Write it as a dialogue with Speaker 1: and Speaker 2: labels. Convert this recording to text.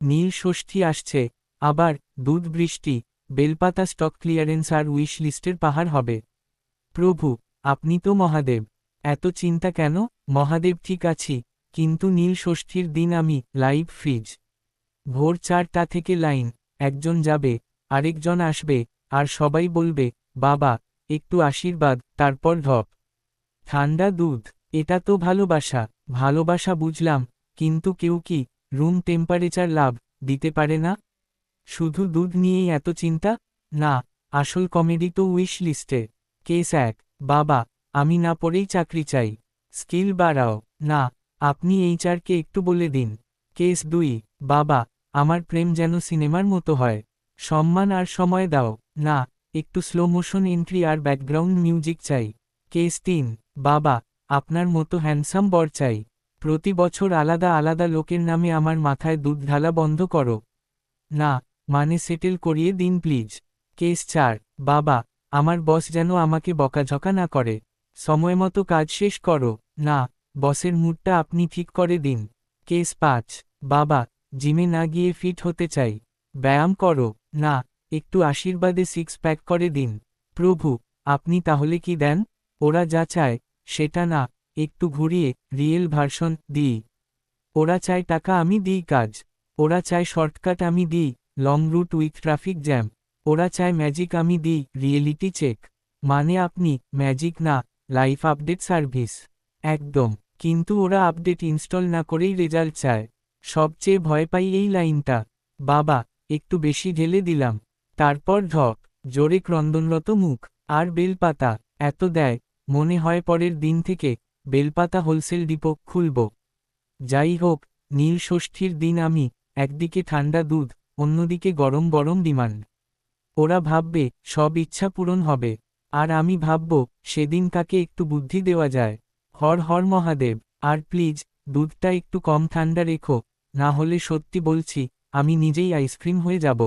Speaker 1: নীল ষষ্ঠী আসছে, আবার দুধ বৃষ্টি, বেলপাতা স্টক ক্লিয়ারেন্স আর উইশ লিস্টের পাহাড় হবে। প্রভু, আপনি তো মহাদেব, এত চিন্তা কেন? মহাদেব, ঠিক আছি, কিন্তু নীল ষষ্ঠীর দিন আমি লাইভ ফ্রিজ। ভোর 4টা থেকে লাইন, একজন যাবে, আরেকজন আসবে, আর সবাই বলবে, বাবা, একটু আশীর্বাদ, তারপর ঢপ। ঠান্ডা দুধ, এটা তো ভালোবাসা। ভালোবাসা বুঝলাম, কিন্তু কেউ কি রুম টেম্পারেচার লাভ দিতে পারে না? শুধু দুধ নিয়েই এত চিন্তা? না, আসল কমেডি তো উইশ লিস্টে। কেস 1, বাবা, আমি না পড়েই চাকরি চাই, স্কিল বাড়াও। না, আপনি এইচআরকে একটু বলে দিন। কেস 2, বাবা, আমার প্রেম যেন সিনেমার মতো হয়, সম্মান আর সময় দাও। না, একটু স্লো মোশন এন্ট্রি আর ব্যাকগ্রাউন্ড মিউজিক চাই। কেস 3, বাবা, আপনার মতো হ্যান্ডসাম বর চাই, প্রতি বছর আলাদা আলাদা লোকের নামে আমার মাথায় দুধ ঢালা বন্ধ করো। না, মানে সেটেল করিয়ে দিন প্লিজ। কেস 4, বাবা, আমার বস যেন আমাকে বকাঝকা না করে, সময়মতো কাজ শেষ করো। না, বসের মুডটা আপনি ঠিক করে দিন। কেস 5, বাবা, জিমে না গিয়ে ফিট হতে চাই, ব্যায়াম করো। না, একটু আশীর্বাদে সিক্স প্যাক করে দিন। প্রভু, আপনি তাহলে কি দেন? ওরা যা চায় সেটা না, একটু ঘুরিয়ে রিয়েল ভার্সন দিই। ওরা চায় টাকা, আমি দিই কাজ। ওরা চায় শর্টকাট, আমি দিই long route with traffic jam. ওরা চায় ম্যাজিক, আমি দিই রিয়েলিটি চেক। মানে আপনি ম্যাজিক না, লাইফ আপডেট সার্ভিস। একদম। কিন্তু ওরা আপডেট ইনস্টল না করেই রেজাল্ট চায়। সবচেয়ে ভয় পাই এই লাইনটা, বাবা, একটু বেশি ঢেলে দিলাম, তারপর ঢক, জোরে ক্রন্দনরত মুখ। আর বেলপাতা এত দেয়, মনে হয় পরের দিন থেকে বেলপাতা হোলসেল ডিপো খুলব। যাই হোক, নীল ষষ্ঠীর দিন আমি একদিকে ঠান্ডা দুধ, অন্যদিকে গরম গরম ডিমান্ড। ওরা ভাববে সব ইচ্ছা পূরণ হবে, আর আমি ভাবব সেদিন কাকে একটু বুদ্ধি দেওয়া যায়। হর হর মহাদেব। আর প্লিজ, দুধটা একটু কম ঠান্ডা রেখো, না হলে সত্যি বলছি আমি নিজেই আইসক্রিম হয়ে যাব।